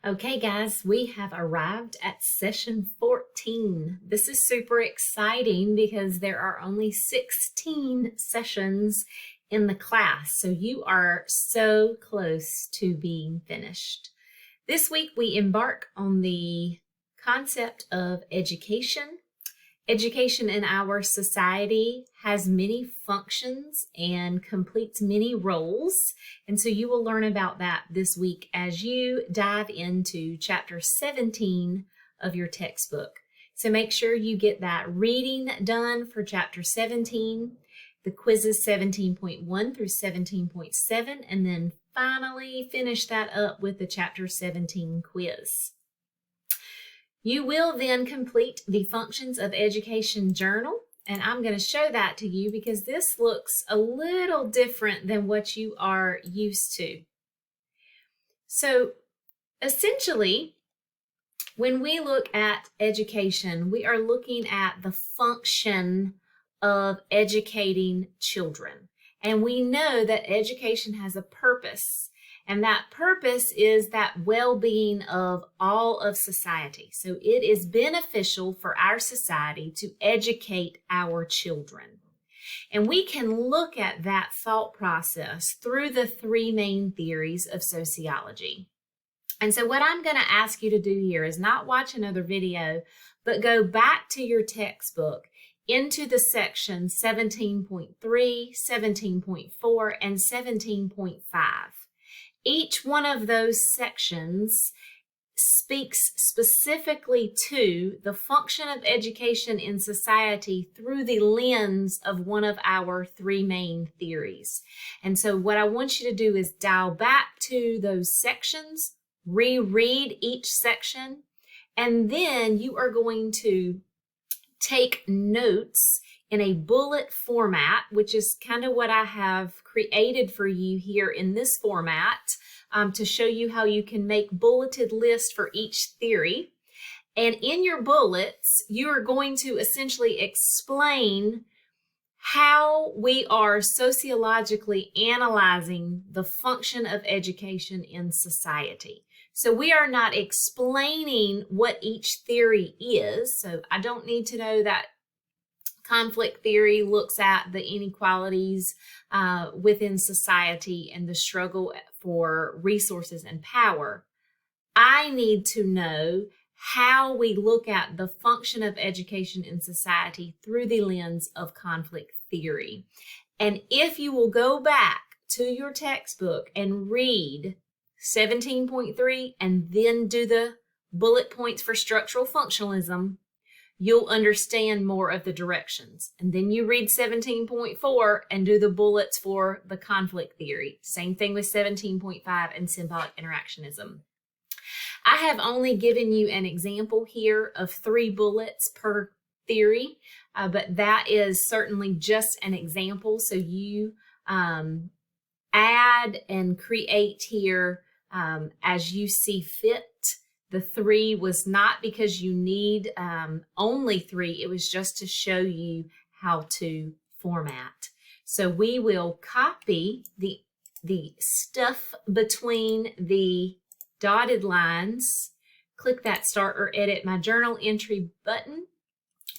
Okay, guys, we have arrived at session 14. This is super exciting because there are only 16 sessions in the class, so you are so close to being finished. This week, we embark on the concept of education. Education in our society has many functions and completes many roles. And so you will learn about that this week as you dive into chapter 17 of your textbook. So make sure you get that reading done for chapter 17, the quizzes 17.1 through 17.7, and then finally finish that up with the chapter 17 quiz. You will then complete the Functions of Education journal, and I'm going to show that to you because this looks a little different than what you are used to. So essentially, when we look at education, we are looking at the function of educating children. And we know that education has a purpose. And that purpose is that well-being of all of society. So it is beneficial for our society to educate our children. And we can look at that thought process through the three main theories of sociology. And so what I'm going to ask you to do here is not watch another video, but go back to your textbook into the section 17.3, 17.4, and 17.5. Each one of those sections speaks specifically to the function of education in society through the lens of one of our three main theories. And so what I want you to do is dial back to those sections, reread each section, and then you are going to take notes in a bullet format, which is kind of what I have created for you here in this format to show you how you can make bulleted lists for each theory. And in your bullets, you are going to essentially explain how we are sociologically analyzing the function of education in society. So we are not explaining what each theory is. So I don't need to know that conflict theory looks at the inequalities within society and the struggle for resources and power. I need to know how we look at the function of education in society through the lens of conflict theory. And if you will go back to your textbook and read 17.3 and then do the bullet points for structural functionalism, you'll understand more of the directions. And then you read 17.4 and do the bullets for the conflict theory. Same thing with 17.5 and symbolic interactionism. I have only given you an example here of 3 bullets per theory, but that is certainly just an example. So you add and create here as you see fit. The 3 was not because you need only 3. It was just to show you how to format. So we will copy the stuff between the dotted lines. Click that Start or Edit My Journal Entry button.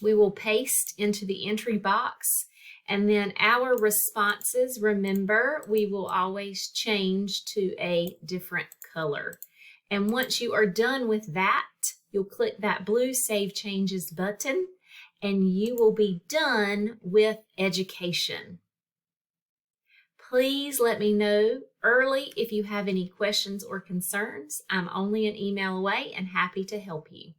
We will paste into the entry box. And then our responses, remember, we will always change to a different color. And once you are done with that, you'll click that blue Save Changes button, and you will be done with education. Please let me know early if you have any questions or concerns. I'm only an email away and happy to help you.